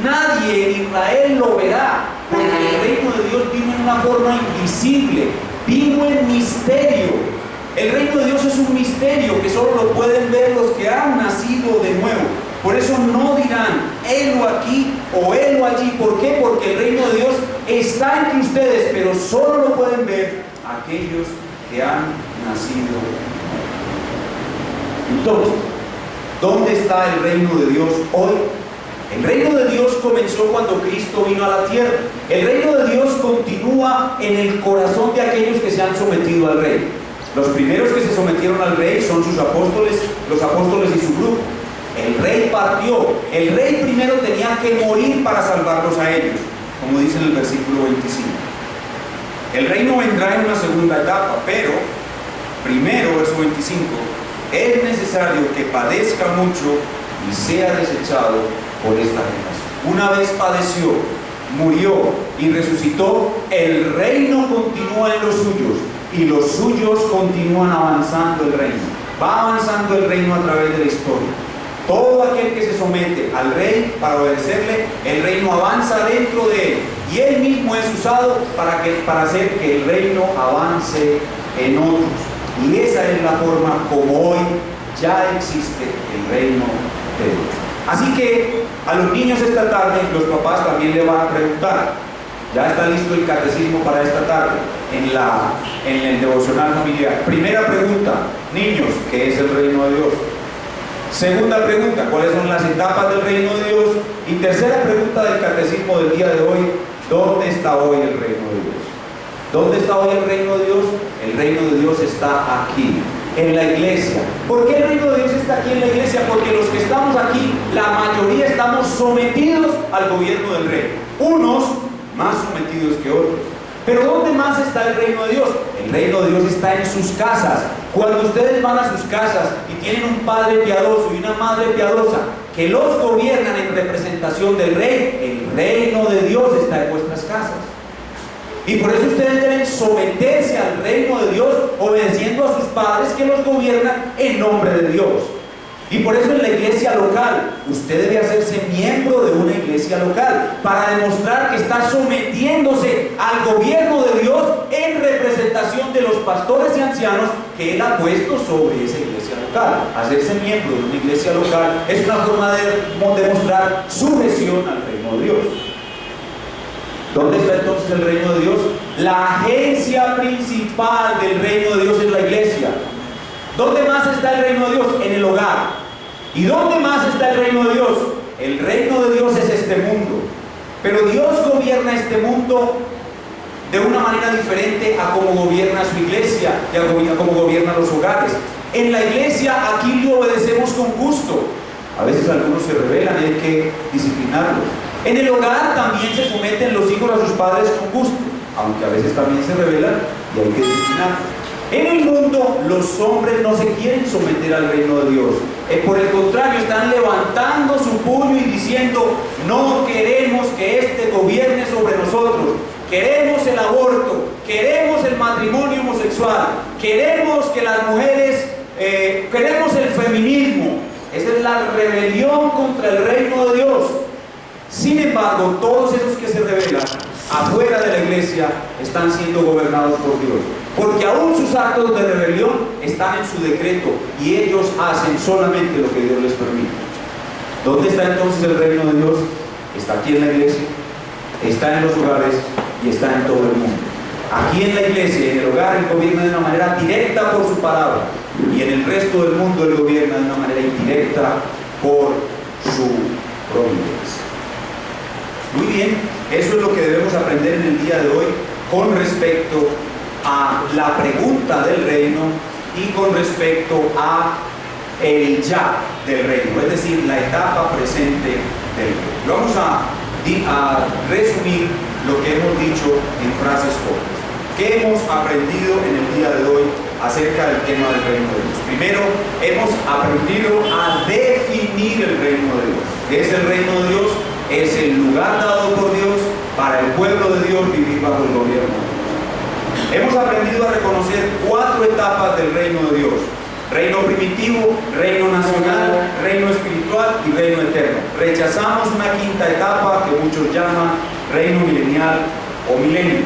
Nadie en Israel lo verá, porque el reino de Dios vino en una forma invisible, vino en misterio. El reino de Dios es un misterio que solo lo pueden ver los que han nacido de nuevo. Por eso no dirán helo aquí o helo allí. ¿Por qué? Porque el reino de Dios está entre ustedes, pero solo lo pueden ver aquellos que han nacido. Entonces, ¿dónde está el reino de Dios hoy? El reino de Dios comenzó cuando Cristo vino a la tierra. El reino de Dios continúa en el corazón de aquellos que se han sometido al rey. Los primeros que se sometieron al rey son sus apóstoles, los apóstoles y su grupo. El rey partió. El rey primero tenía que morir para salvarlos a ellos, como dice en el versículo 25. El reino vendrá en una segunda etapa, pero primero, verso 25, es necesario que padezca mucho y sea desechado por esta generación. Una vez padeció, murió y resucitó, el reino continúa en los suyos y los suyos continúan avanzando el reino. Va avanzando el reino a través de la historia. Todo aquel que se somete al rey para obedecerle, el reino avanza dentro de él y él mismo es usado para hacer que el reino avance en otros. Y esa es la forma como hoy ya existe el reino de Dios. Así que a los niños esta tarde, los papás también le van a preguntar. Ya está listo el catecismo para esta tarde en el devocional familiar. Primera pregunta: niños, ¿qué es el reino de Dios? Segunda pregunta: ¿cuáles son las etapas del reino de Dios? Y tercera pregunta del catecismo del día de hoy: ¿dónde está hoy el reino de Dios? ¿Dónde está hoy el reino de Dios? El reino de Dios está aquí, en la iglesia. ¿Por qué el reino de Dios está aquí en la iglesia? Porque los que estamos aquí, la mayoría estamos sometidos al gobierno del rey. Unos más sometidos que otros. Pero ¿dónde más está el reino de Dios? El reino de Dios está en sus casas. Cuando ustedes van a sus casas y tienen un padre piadoso y una madre piadosa que los gobiernan en representación del rey, el reino de Dios está en vuestras casas. Y por eso ustedes deben someterse al reino de Dios, obedeciendo a sus padres que los gobiernan en nombre de Dios. Y por eso en la iglesia local, usted debe hacerse miembro de una iglesia local para demostrar que está sometiéndose al gobierno de Dios en representación de los pastores y ancianos que Él ha puesto sobre esa iglesia local. Hacerse miembro de una iglesia local es una forma de demostrar sujeción al reino de Dios. ¿Dónde está entonces el reino de Dios? La agencia principal del reino de Dios es la iglesia. ¿Dónde más está el reino de Dios? En el hogar. ¿Y dónde más está el reino de Dios? El reino de Dios es este mundo. Pero Dios gobierna este mundo de una manera diferente a como gobierna su iglesia y a como gobierna los hogares. En la iglesia aquí le obedecemos con gusto. A veces algunos se rebelan y hay que disciplinarlos. En el hogar también se someten los hijos a sus padres con gusto, aunque a veces también se rebelan y hay que disciplinarlos. En el mundo los hombres no se quieren someter al reino de Dios. Por el contrario, están levantando su puño y diciendo: no queremos que este gobierne sobre nosotros. Queremos el aborto, queremos el matrimonio homosexual, queremos que las mujeres, queremos el feminismo. Esa es la rebelión contra el reino de Dios. Sin embargo, todos esos que se rebelan afuera de la iglesia están siendo gobernados por Dios. porque aún sus actos de rebelión están en su decreto y ellos hacen solamente lo que Dios les permite. ¿Dónde está entonces el reino de Dios? Está aquí en la iglesia, está en los hogares y está en todo el mundo. Aquí en la iglesia, en el hogar, Él gobierna de una manera directa por su palabra, y en el resto del mundo Él gobierna de una manera indirecta por su providencia. Muy bien, eso es lo que debemos aprender en el día de hoy con respecto a la pregunta del reino y con respecto a el ya del reino, es decir, la etapa presente del reino. Vamos a resumir lo que hemos dicho en frases cortas. ¿Qué hemos aprendido en el día de hoy acerca del tema del reino de Dios? Primero, hemos aprendido a definir el reino de Dios. ¿Qué es el reino de Dios? Es el lugar dado por Dios para el pueblo de Dios vivir bajo el gobierno de Dios. Hemos aprendido a reconocer 4 etapas del reino de Dios: reino primitivo, reino nacional, reino espiritual y reino eterno. Rechazamos una 5ª etapa que muchos llaman reino milenial o milenio.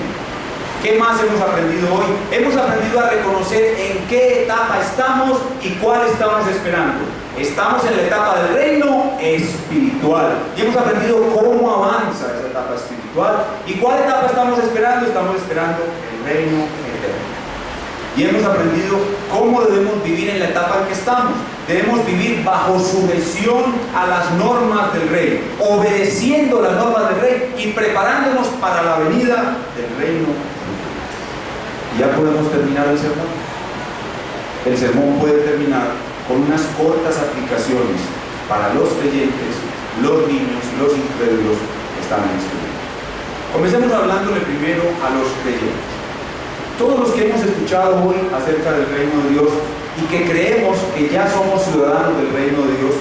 ¿Qué más hemos aprendido hoy? Hemos aprendido a reconocer en qué etapa estamos y cuál estamos esperando. Estamos en la etapa del reino espiritual y hemos aprendido cómo avanza esa etapa espiritual. ¿Y cuál etapa estamos esperando? Estamos esperando el reino eterno. Y hemos aprendido cómo debemos vivir en la etapa en que estamos. Debemos vivir bajo sujeción a las normas del rey, obedeciendo las normas del rey y preparándonos para la venida del reino. Ya podemos terminar el sermón. El sermón puede terminar con unas cortas aplicaciones para los creyentes, los niños, los incrédulos que están en este mundo. Comencemos hablándole primero a los creyentes. Todos los que hemos escuchado hoy acerca del reino de Dios y que creemos que ya somos ciudadanos del reino de Dios,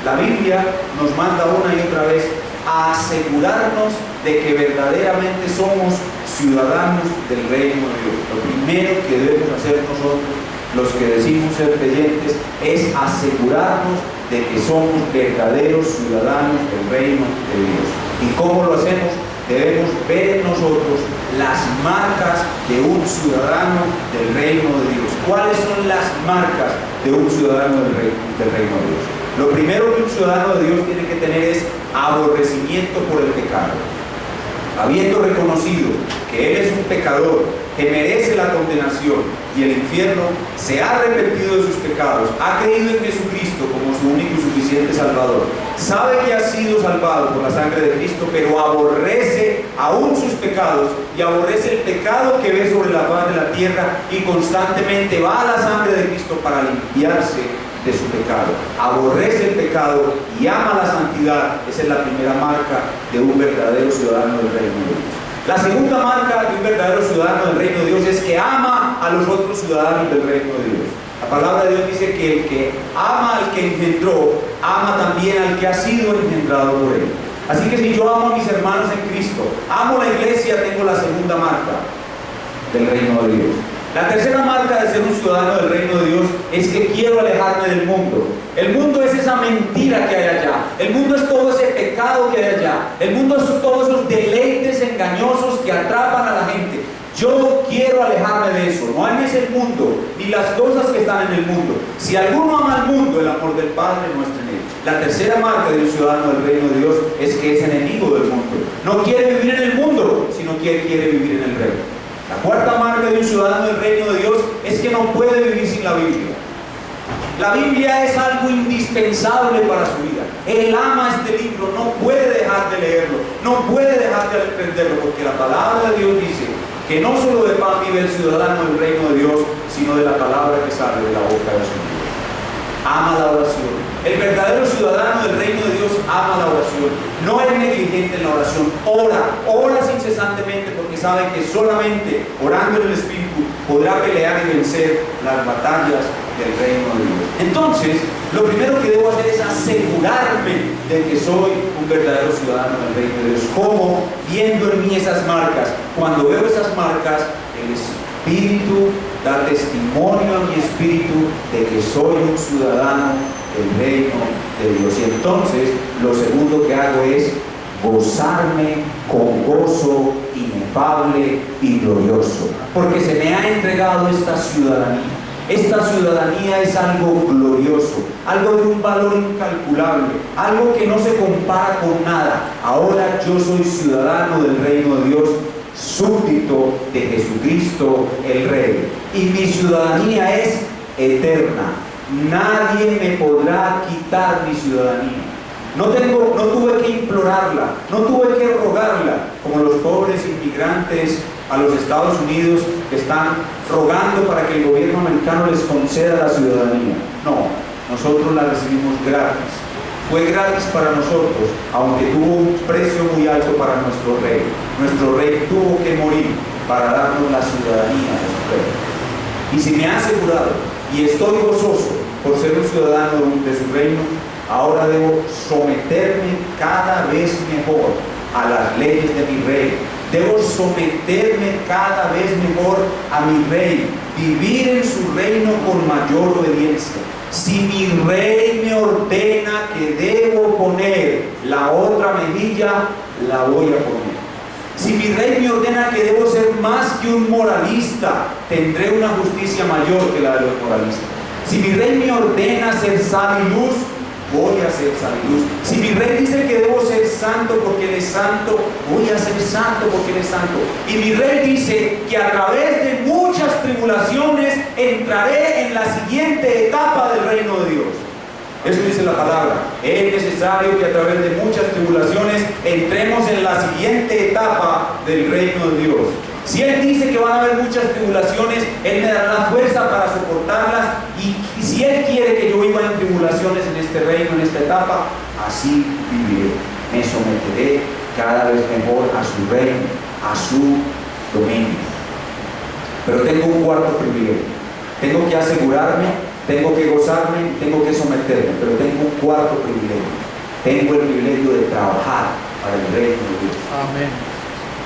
la Biblia nos manda una y otra vez a asegurarnos de que verdaderamente somos ciudadanos del reino de Dios. Lo primero que debemos hacer nosotros, los que decimos ser creyentes, es asegurarnos de que somos verdaderos ciudadanos del reino de Dios. ¿Y cómo lo hacemos? Debemos ver en nosotros las marcas de un ciudadano del reino de Dios. ¿Cuáles son las marcas de un ciudadano del reino de Dios? Lo primero que un ciudadano de Dios tiene que tener es aborrecimiento por el pecado. Habiendo reconocido que Él es un pecador, que merece la condenación y el infierno, se ha arrepentido de sus pecados, ha creído en Jesucristo como su único y suficiente Salvador, sabe que ha sido salvado por la sangre de Cristo, pero aborrece aún sus pecados y aborrece el pecado que ve sobre la faz de la tierra y constantemente va a la sangre de Cristo para limpiarse de su pecado. Aborrece el pecado y ama la santidad. Esa es la primera marca de un verdadero ciudadano del reino de Dios. La segunda marca de un verdadero ciudadano del reino de Dios es que ama a los otros ciudadanos del reino de Dios. La palabra de Dios dice que el que ama al que engendró, ama también al que ha sido engendrado por Él. Así que si yo amo a mis hermanos en Cristo, amo la iglesia, tengo la segunda marca del reino de Dios. La tercera marca de ser un ciudadano del reino de Dios es que quiero alejarme del mundo. El mundo es esa mentira que hay allá. El mundo es todo ese pecado que hay allá. El mundo es todos esos deleites engañosos que atrapan a la gente. Yo quiero alejarme de eso. No es el mundo, ni las cosas que están en el mundo. Si alguno ama al mundo, el amor del Padre no está en él. La tercera marca de un ciudadano del reino de Dios es que es enemigo del mundo. No quiere vivir en el mundo, sino que quiere vivir en el reino. La cuarta marca de un ciudadano del reino de Dios es que no puede vivir sin la Biblia. La Biblia es algo indispensable para su vida. Él ama este libro, no puede dejar de leerlo, no puede dejar de aprenderlo, porque la palabra de Dios dice que no solo de pan vive el ciudadano del reino de Dios, sino de la palabra que sale de la boca de su Dios. Ama la oración. El verdadero ciudadano del reino de Dios ama la oración. No es negligente en la oración. Ora incesantemente, porque sabe que solamente orando en el Espíritu podrá pelear y vencer las batallas del reino de Dios. Entonces, lo primero que debo hacer es asegurarme de que soy un verdadero ciudadano del reino de Dios. ¿Cómo? Viendo en mí esas marcas. Cuando veo esas marcas, el Espíritu da testimonio a mi espíritu de que soy un ciudadano del reino de Dios. Y entonces lo segundo que hago es gozarme con gozo inefable y glorioso, porque se me ha entregado esta ciudadanía. Esta ciudadanía es algo glorioso, algo de un valor incalculable, algo que no se compara con nada. Ahora yo soy ciudadano del reino de Dios, súbdito de Jesucristo el Rey, y mi ciudadanía es eterna. Nadie me podrá quitar mi ciudadanía. No tuve que implorarla, no tuve que rogarla, como los pobres inmigrantes a los Estados Unidos que están rogando para que el gobierno americano les conceda la ciudadanía. No, nosotros la recibimos gratis. Fue gratis para nosotros, aunque tuvo un precio muy alto para nuestro rey. Nuestro rey tuvo que morir para darnos la ciudadanía de su rey. Y si me ha asegurado, y estoy gozoso por ser un ciudadano de su reino, ahora debo someterme cada vez mejor a las leyes de mi rey. Debo someterme cada vez mejor a mi rey, vivir en su reino con mayor obediencia. Si mi rey me ordena que debo poner la otra mejilla, la voy a poner. Si mi rey me ordena que debo ser más que un moralista, tendré una justicia mayor que la de los moralistas. Si mi rey me ordena ser sal y luz, voy a ser sal y luz. Si mi rey dice que debo ser santo porque él es santo, voy a ser santo porque él es santo. Y mi rey dice que a través de muchas tribulaciones entraré en la siguiente etapa del reino de Dios. Eso dice la palabra. Es necesario que a través de muchas tribulaciones entremos en la siguiente etapa del reino de Dios. Si Él dice que van a haber muchas tribulaciones, Él me dará la fuerza para soportarlas. Y si Él quiere que yo viva en tribulaciones en este reino, en esta etapa, así viviré. Me someteré cada vez mejor a su reino, a su dominio. Pero tengo un cuarto privilegio. Tengo que asegurarme, tengo que gozarme, tengo que someterme. Pero tengo un cuarto privilegio. Tengo el privilegio de trabajar para el reino de Dios. Amén.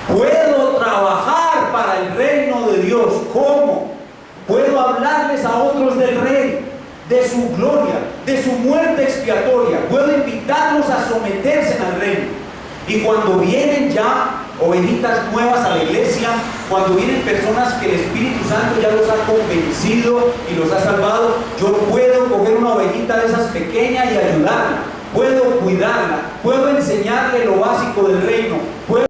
Puedo trabajar para el reino de Dios. ¿Cómo? Puedo hablarles a otros del Rey, de su gloria, de su muerte expiatoria. Puedo invitarlos a someterse al reino. Y cuando vienen ya ovejitas nuevas a la iglesia, cuando vienen personas que el Espíritu Santo ya los ha convencido y los ha salvado, yo puedo coger una ovejita de esas pequeñas y ayudarla. Puedo cuidarla. Puedo enseñarle lo básico del reino. Puedo